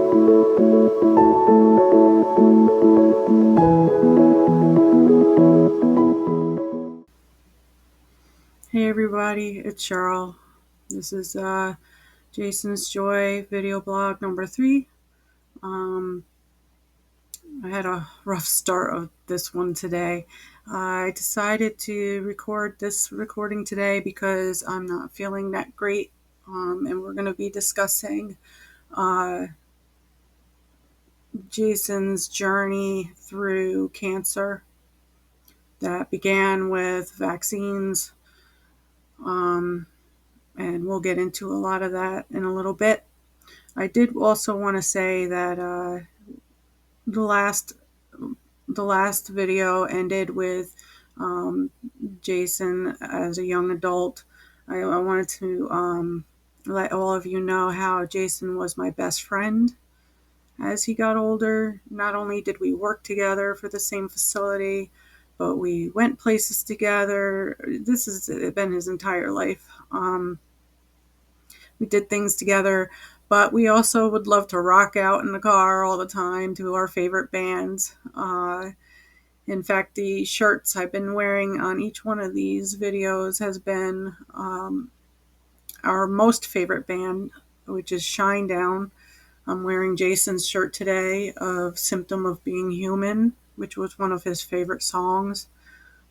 Hey everybody, it's Cheryl. This is Jason's Joy video blog number 3. I had a rough start of this one today. I decided to record this recording today because I'm not feeling that great, and we're going to be discussing Jason's journey through cancer that began with vaccines, and we'll get into a lot of that in a little bit. I did also want to say that the last video ended with Jason as a young adult. I wanted to let all of you know how Jason was my best friend as he got older. Not only did we work together for the same facility, but we went places together. This has been his entire life. We did things together, but we also would love to rock out in the car all the time to our favorite bands. In fact, the shirts I've been wearing on each one of these videos has been our most favorite band, which is Shinedown. I'm wearing Jason's shirt today of Symptom of Being Human, which was one of his favorite songs.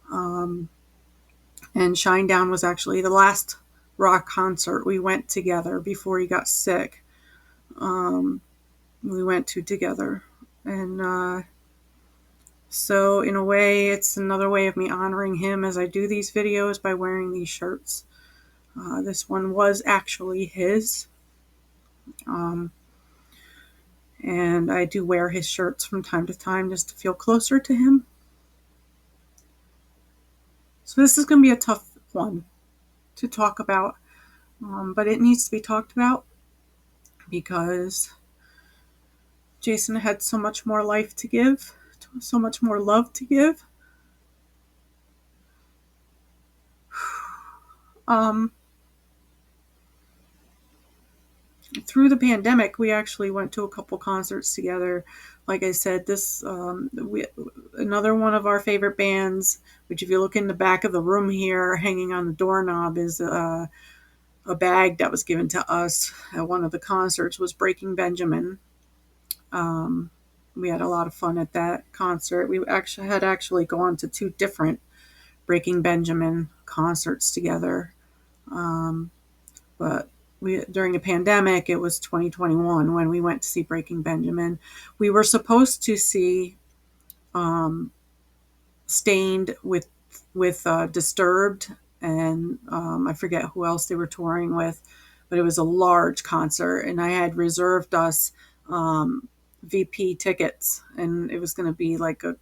And Shinedown was actually the last rock concert we went together before he got sick. We went to together. And so in a way, it's another way of me honoring him as I do these videos by wearing these shirts. This one was actually his. And I do wear his shirts from time to time just to feel closer to him. So this is going to be a tough one to talk about, but it needs to be talked about because Jason had so much more life to give, so much more love to give. Through the pandemic, we actually went to a couple concerts together. Like I said, this another one of our favorite bands, which if you look in the back of the room here, hanging on the doorknob, is a bag that was given to us at one of the concerts, was Breaking Benjamin. We had a lot of fun at that concert. We had actually gone to 2 different Breaking Benjamin concerts together. But during the pandemic, it was 2021 when we went to see Breaking Benjamin. We were supposed to see Stained with Disturbed, and I forget who else they were touring with, but it was a large concert, and I had reserved us VP tickets, and it was going to be like a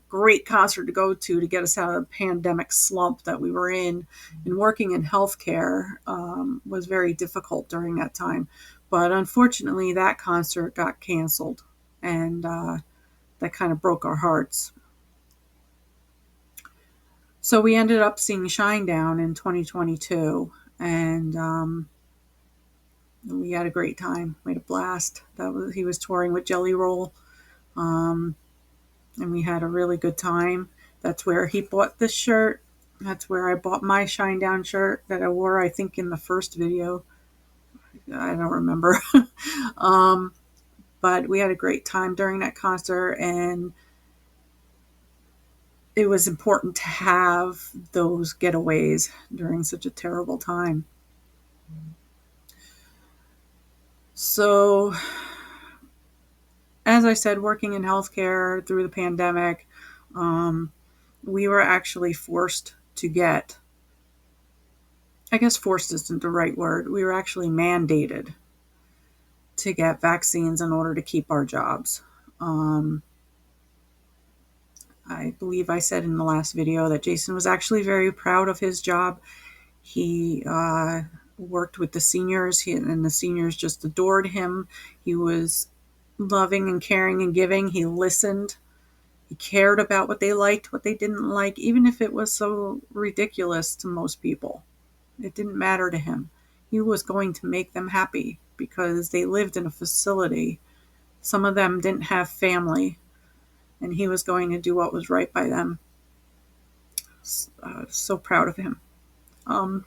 great concert to go to get us out of the pandemic slump that we were in. And working in healthcare was very difficult during that time. But unfortunately, that concert got canceled, and that kind of broke our hearts. So we ended up seeing Shinedown in 2022, and we had a great time. We had a blast. He was touring with Jelly Roll, and we had a really good time. That's where he bought this shirt. That's where I bought my Shinedown shirt that I wore, I think, in the first video. I don't remember. But we had a great time during that concert, and it was important to have those getaways during such a terrible time. So, as I said, working in healthcare through the pandemic, we were actually forced to get, I guess forced isn't the right word, we were actually mandated to get vaccines in order to keep our jobs. I believe I said in the last video that Jason was actually very proud of his job. He worked with the seniors, and the seniors just adored him. He was loving and caring and giving. He listened. He cared about what they liked, what they didn't like, even if it was so ridiculous to most people. It didn't matter to him. He was going to make them happy because they lived in a facility. Some of them didn't have family, and he was going to do what was right by them. So proud of him. Um,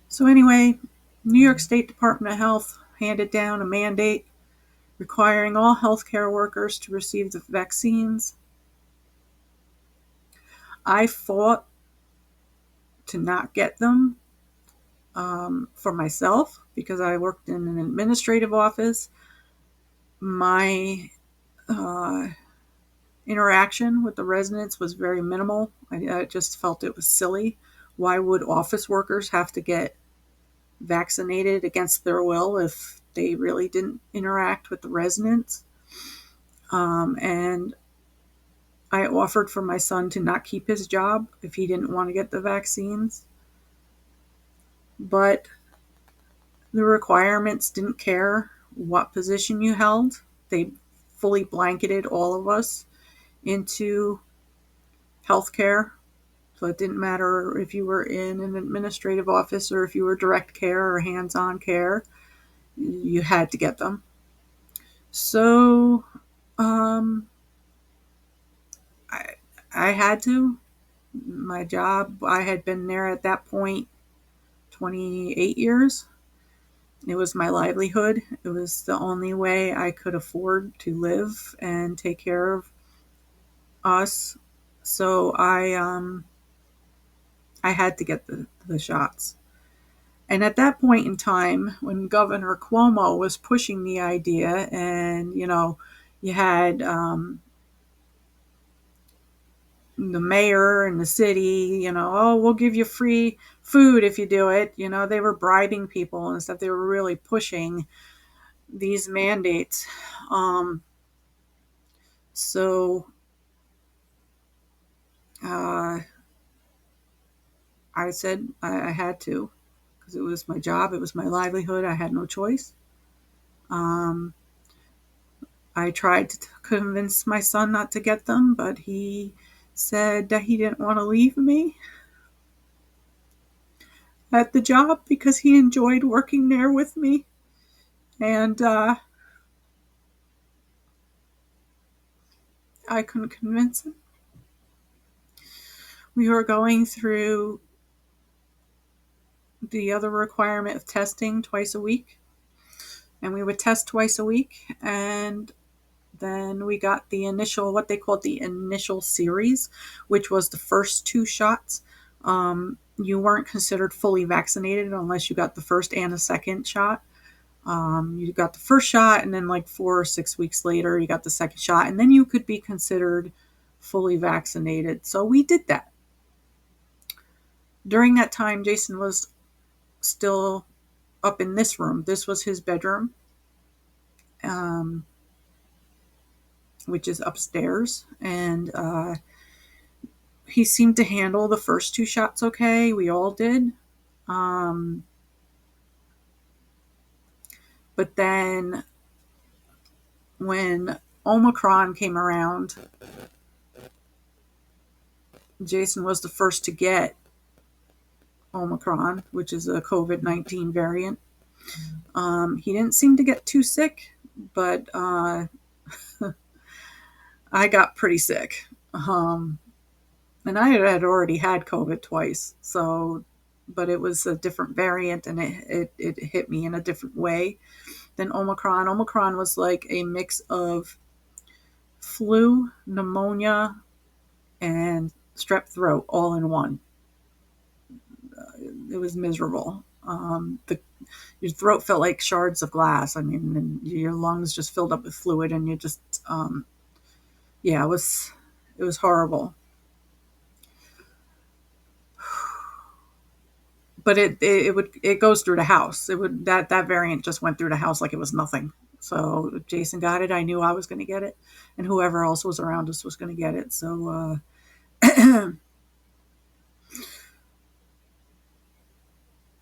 so anyway, New York State Department of Health handed down a mandate requiring all healthcare workers to receive the vaccines. I fought to not get them for myself because I worked in an administrative office. My interaction with the residents was very minimal. I just felt it was silly. Why would office workers have to get vaccinated against their will if they really didn't interact with the residents? And I offered for my son to not keep his job if he didn't want to get the vaccines. But the requirements didn't care what position you held. They fully blanketed all of us into healthcare. So it didn't matter if you were in an administrative office or if you were direct care or hands-on care, you had to get them. So I, I had to. My job, I had been there at that point 28 years. It was my livelihood. It was the only way I could afford to live and take care of us. So I had to get the shots. And at that point in time, when Governor Cuomo was pushing the idea, and you had the mayor and the city, oh, we'll give you free food if you do it. They were bribing people and stuff. They were really pushing these mandates. So I said I had to because it was my job. It was my livelihood. I had no choice. I tried to convince my son not to get them, but he said that he didn't want to leave me at the job because he enjoyed working there with me. And I couldn't convince him. We were going through the other requirement of testing twice a week. And we would test twice a week. And then we got the initial, what they called the initial series, which was the first 2 shots. You weren't considered fully vaccinated unless you got the first and a second shot. You got the first shot, and then like 4 or 6 weeks later, you got the second shot, and then you could be considered fully vaccinated. So we did that. During that time, Jason was still up in this room. This was his bedroom, which is upstairs, and he seemed to handle the first 2 shots okay. We all did. But then when Omicron came around, Jason was the first to get Omicron, which is a COVID-19 variant. He didn't seem to get too sick, but I got pretty sick. And I had already had COVID twice, but it was a different variant, and it hit me in a different way than Omicron. Omicron was like a mix of flu, pneumonia, and strep throat all in one. It was miserable. Your throat felt like shards of glass. I mean, and your lungs just filled up with fluid, and you just, it was horrible. But it goes through the house. That variant just went through the house like it was nothing. So if Jason got it, I knew I was going to get it, and whoever else was around us was going to get it. So,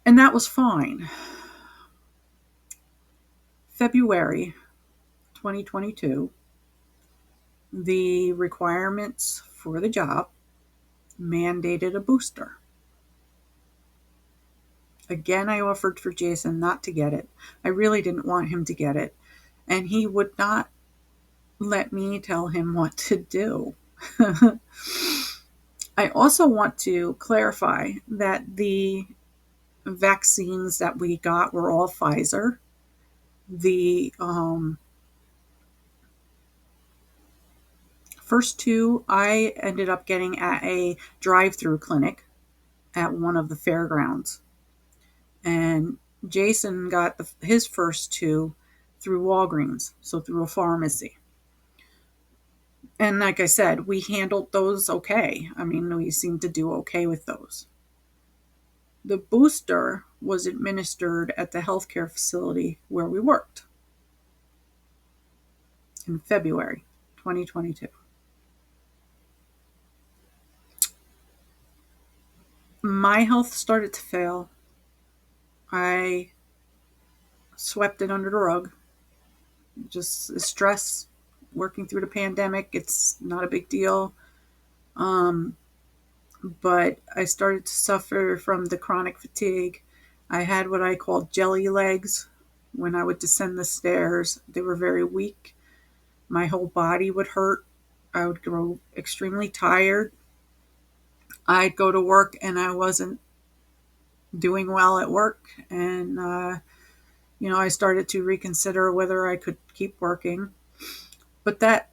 and that was fine. February 2022, the requirements for the job mandated a booster. Again, I offered for Jason not to get it. I really didn't want him to get it. And he would not let me tell him what to do. I also want to clarify that the vaccines that we got were all Pfizer. The first two I ended up getting at a drive-through clinic at one of the fairgrounds. And Jason got his first two through Walgreens, so through a pharmacy. And like I said, we handled those okay. I mean, we seemed to do okay with those. The booster was administered at the healthcare facility where we worked in February 2022. My health started to fail. I swept it under the rug. Just the stress working through the pandemic, it's not a big deal. But I started to suffer from the chronic fatigue. I had what I called jelly legs when I would descend the stairs. They were very weak. My whole body would hurt. I would grow extremely tired. I'd go to work and I wasn't doing well at work. And, I started to reconsider whether I could keep working. But that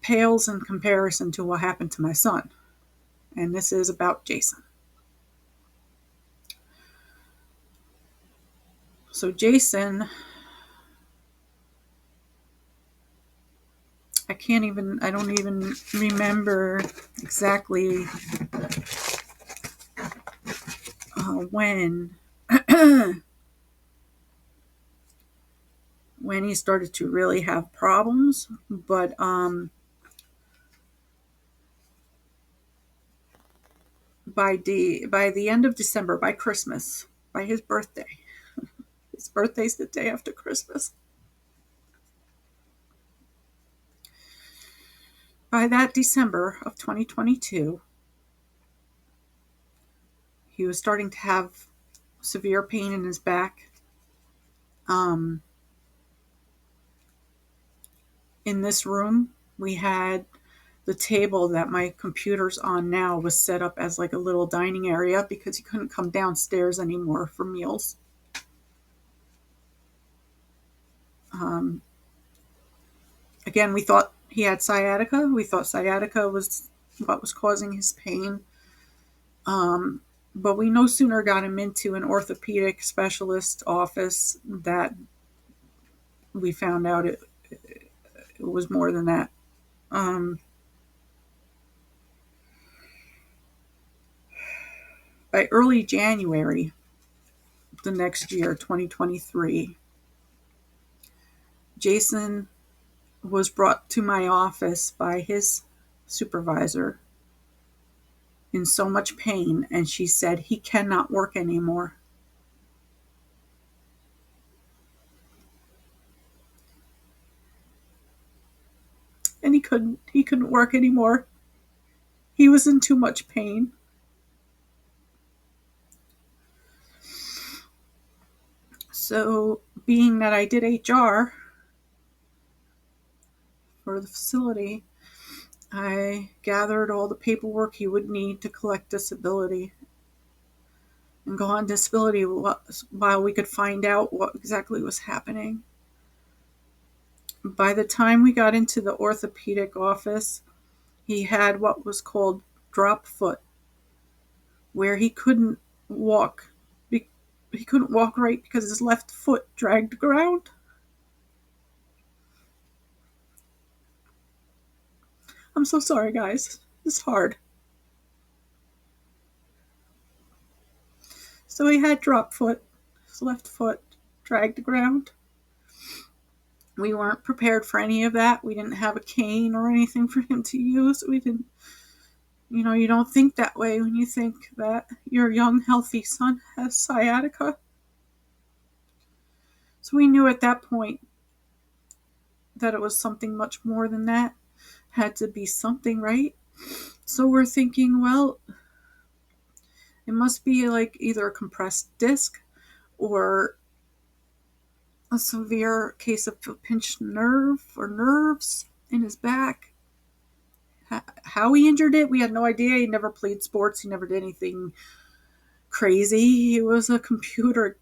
pales in comparison to what happened to my son. And this is about Jason. So Jason, I don't even remember exactly when when he started to really have problems, but by the end of December, by Christmas, by his birthday. His birthday's the day after Christmas. By that December of 2022, he was starting to have severe pain in his back. In this room, we had the table that my computer's on now was set up as like a little dining area because he couldn't come downstairs anymore for meals. Again, we thought he had sciatica. We thought sciatica was what was causing his pain. But we no sooner got him into an orthopedic specialist office that we found out it was more than that. By early January the next year, 2023, Jason was brought to my office by his supervisor in so much pain, and she said he cannot work anymore. And he couldn't work anymore. He was in too much pain. So, being that I did HR for the facility, I gathered all the paperwork he would need to collect disability and go on disability while we could find out what exactly was happening. By the time we got into the orthopedic office, he had what was called drop foot, where he couldn't walk. He couldn't walk right because his left foot dragged the ground. I'm so sorry, guys. It's hard. So he had drop foot. His left foot dragged the ground. We weren't prepared for any of that. We didn't have a cane or anything for him to use. We didn't, you don't think that way when you think that your young, healthy son has sciatica. So we knew at that point that it was something much more than that. Had to be something, right? So we're thinking, well, it must be like either a compressed disc or a severe case of a pinched nerve or nerves in his back. How he injured it, we had no idea. He never played sports. He never did anything crazy. He was a computer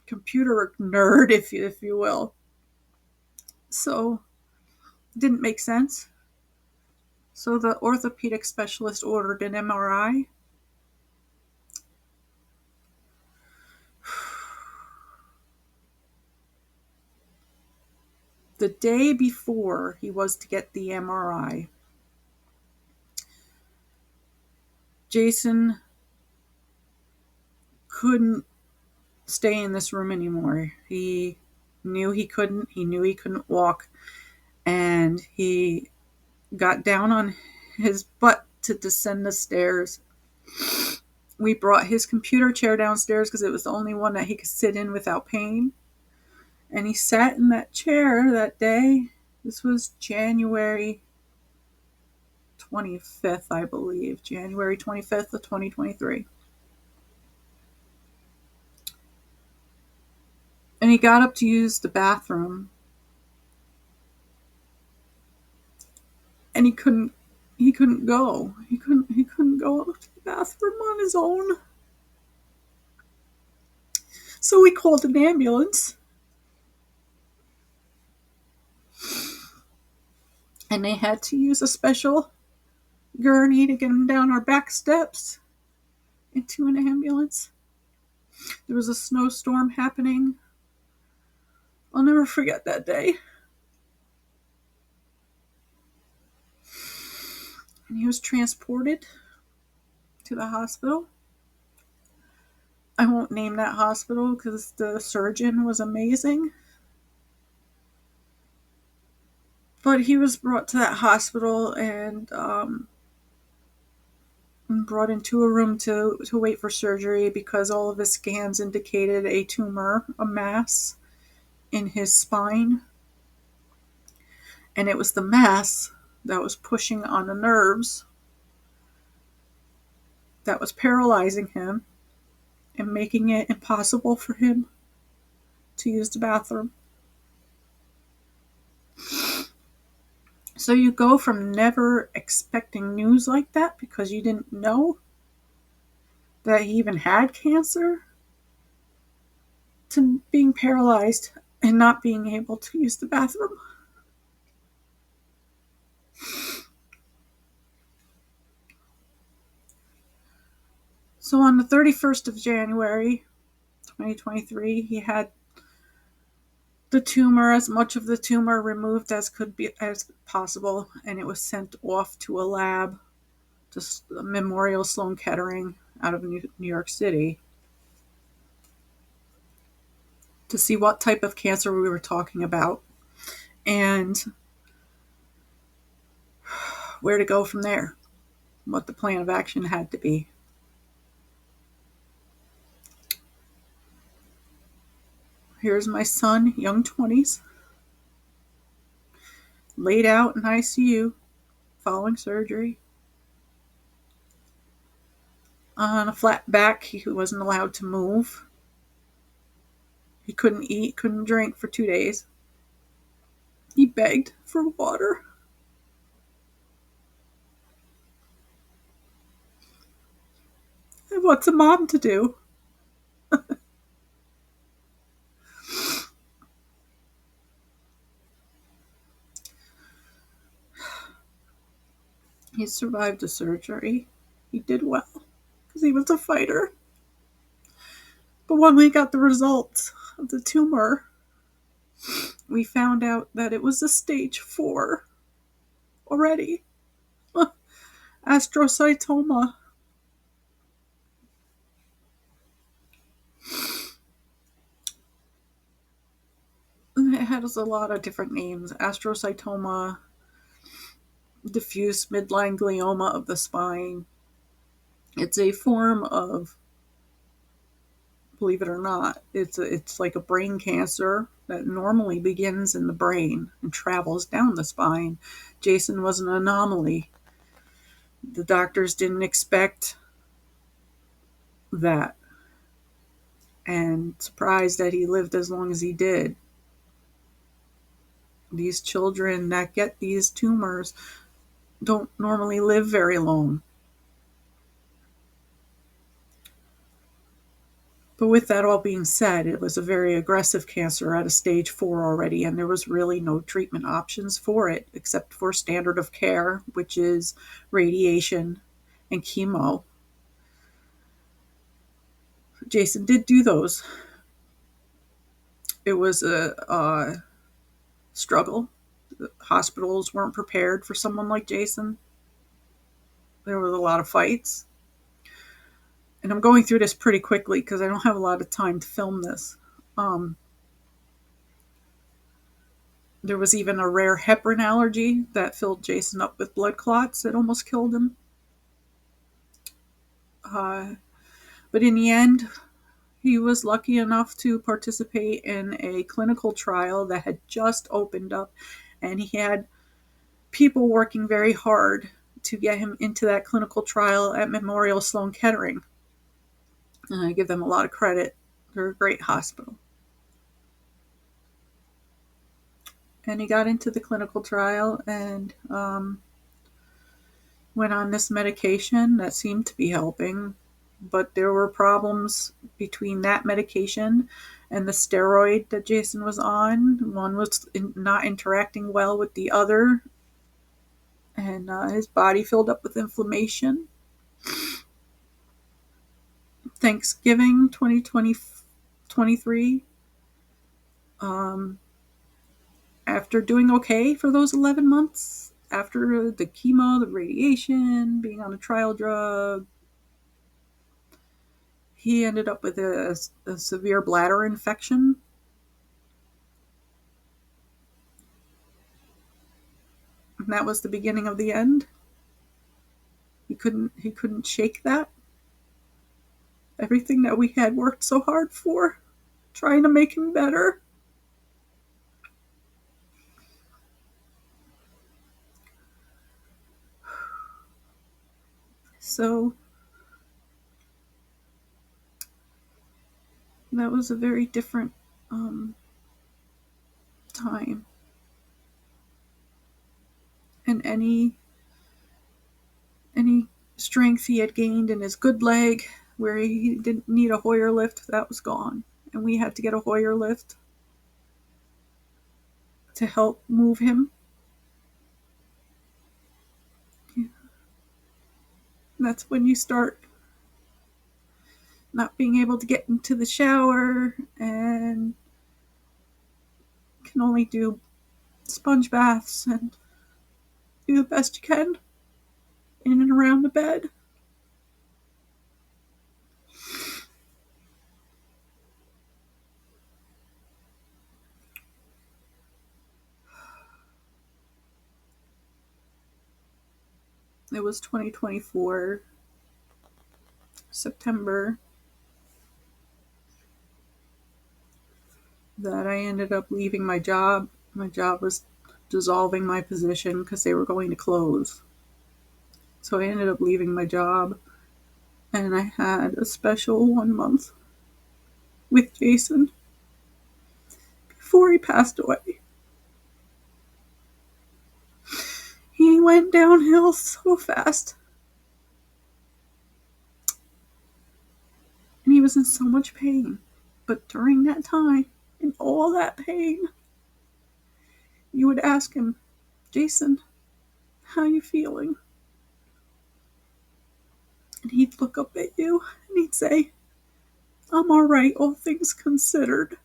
nerd, if you will. So it didn't make sense. So the orthopedic specialist ordered an MRI. The day before he was to get the MRI, Jason couldn't stay in this room anymore. He knew he couldn't. He knew he couldn't walk. And he got down on his butt to descend the stairs. We brought his computer chair downstairs because it was the only one that he could sit in without pain. And he sat in that chair that day. This was January 25th, I believe. January 25th of 2023. And he got up to use the bathroom. And he couldn't go. He couldn't go to the bathroom on his own. So we called an ambulance. And they had to use a special gurney to get him down our back steps into an ambulance. There was a snowstorm happening. I'll never forget that day. And he was transported to the hospital. I won't name that hospital because the surgeon was amazing. But he was brought to that hospital and brought into a room to wait for surgery because all of his scans indicated a tumor, a mass in his spine. And it was the mass that was pushing on the nerves that was paralyzing him and making it impossible for him to use the bathroom. So you go from never expecting news like that because you didn't know that he even had cancer to being paralyzed and not being able to use the bathroom. So on the 31st of January, 2023, he had the tumor, as much of the tumor removed as could be as possible, and it was sent off to a lab to Memorial Sloan Kettering out of New York City to see what type of cancer we were talking about and where to go from there, what the plan of action had to be. Here's my son, young 20s, laid out in ICU following surgery. On a flat back, he wasn't allowed to move. He couldn't eat, couldn't drink for 2 days. He begged for water. And what's a mom to do? He survived the surgery. He did well because he was a fighter. But when we got the results of the tumor, we found out that it was a stage 4 already. Astrocytoma. It has a lot of different names. Astrocytoma, diffuse midline glioma of the spine. It's a form of, believe it or not, it's like a brain cancer that normally begins in the brain and travels down the spine. Jason was an anomaly The doctors didn't expect that, and surprised that he lived as long as he did. These children that get these tumors don't normally live very long. But with that all being said, it was a very aggressive cancer at a stage 4 already, and there was really no treatment options for it except for standard of care, which is radiation and chemo. Jason did do those. It was a struggle. The hospitals weren't prepared for someone like Jason. There was a lot of fights. And I'm going through this pretty quickly because I don't have a lot of time to film this. There was even a rare heparin allergy that filled Jason up with blood clots that almost killed him. But in the end, he was lucky enough to participate in a clinical trial that had just opened up, and he had people working very hard to get him into that clinical trial at Memorial Sloan Kettering. And I give them a lot of credit. They're a great hospital. And he got into the clinical trial and went on this medication that seemed to be helping. But there were problems between that medication and the steroid that Jason was on. One was not interacting well with the other, and his body filled up with inflammation. Thanksgiving 2023, after doing okay for those 11 months, after the chemo, the radiation, being on a trial drug, he ended up with a severe bladder infection. And that was the beginning of the end. He couldn't shake that. Everything that we had worked so hard for, trying to make him better. So that was a very different time. And any strength he had gained in his good leg, where he didn't need a Hoyer lift, that was gone. And we had to get a Hoyer lift to help move him. Yeah. That's when you start not being able to get into the shower and can only do sponge baths and do the best you can in and around the bed. It was 2024, September, that I ended up leaving my job. My job was dissolving my position because they were going to close. So I ended up leaving my job, and I had a special 1 month with Jason before he passed away. He went downhill so fast. And he was in so much pain. But during that time, in all that pain, you would ask him, Jason, how you feeling? And he'd look up at you and he'd say, I'm all right, all things considered.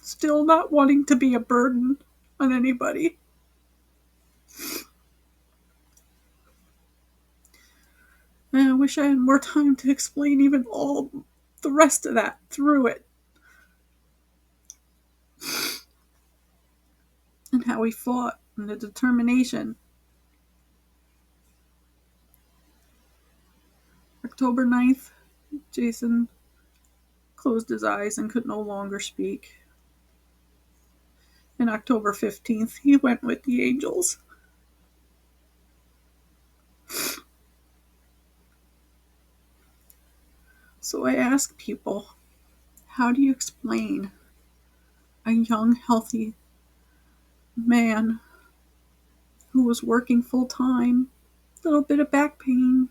Still not wanting to be a burden on anybody. And I wish I had more time to explain even all the rest of that through it. And how he fought and the determination. October 9th, Jason closed his eyes and could no longer speak. And October 15th, he went with the angels. So I ask people, how do you explain a young, healthy man who was working full time, little bit of back pain,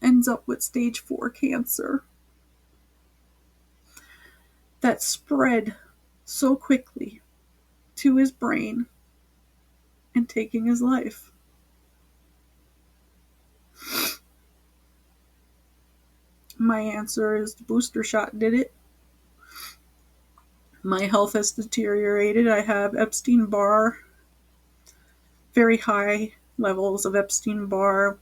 ends up with stage 4 cancer that spread so quickly to his brain and taking his life? My answer is the booster shot did it. My health has deteriorated. I have Epstein-Barr, very high levels of Epstein-Barr.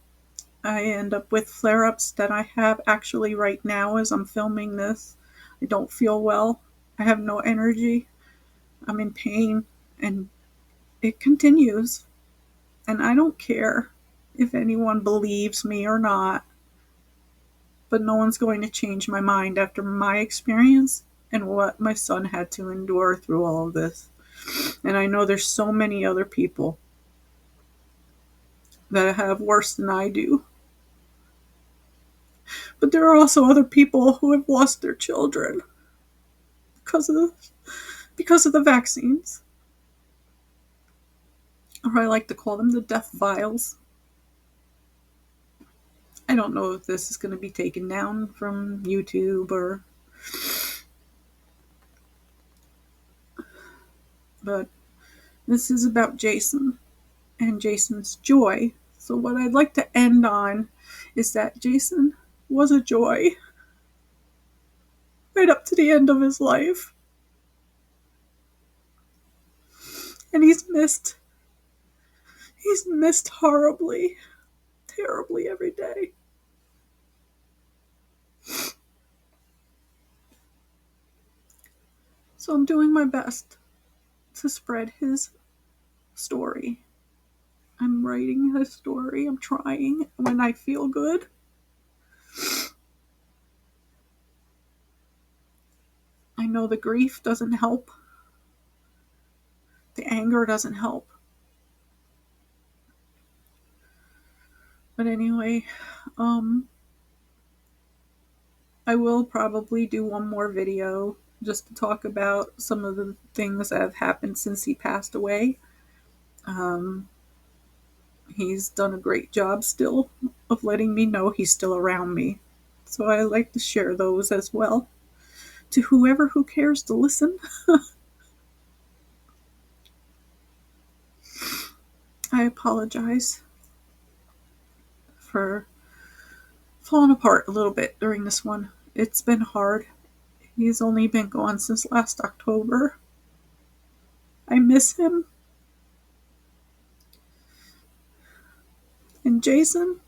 I end up with flare-ups that I have actually right now as I'm filming this. I don't feel well. I have no energy. I'm in pain, and it continues. And I don't care if anyone believes me or not, but no one's going to change my mind after my experience and what my son had to endure through all of this. And I know there's so many other people that have worse than I do. But there are also other people who have lost their children because of the vaccines. Or I like to call them the death vials. I don't know if this is going to be taken down from YouTube or... But this is about Jason and Jason's joy. So what I'd like to end on is that Jason was a joy right up to the end of his life. And he's missed. He's missed horribly, terribly every day. So I'm doing my best to spread his story. I'm writing his story. I'm trying when I feel good. I know the grief doesn't help. The anger doesn't help. But anyway, I will probably do one more video just to talk about some of the things that have happened since he passed away. He's done a great job still of letting me know he's still around me. So I like to share those as well to whoever who cares to listen. I apologize for falling apart a little bit during this one. It's been hard. He's only been gone since last October. I miss him. And Jason,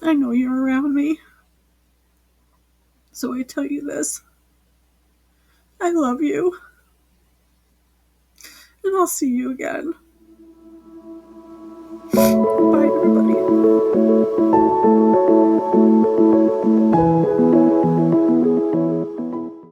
I know you're around me. So I tell you this. I love you. And I'll see you again. Bye.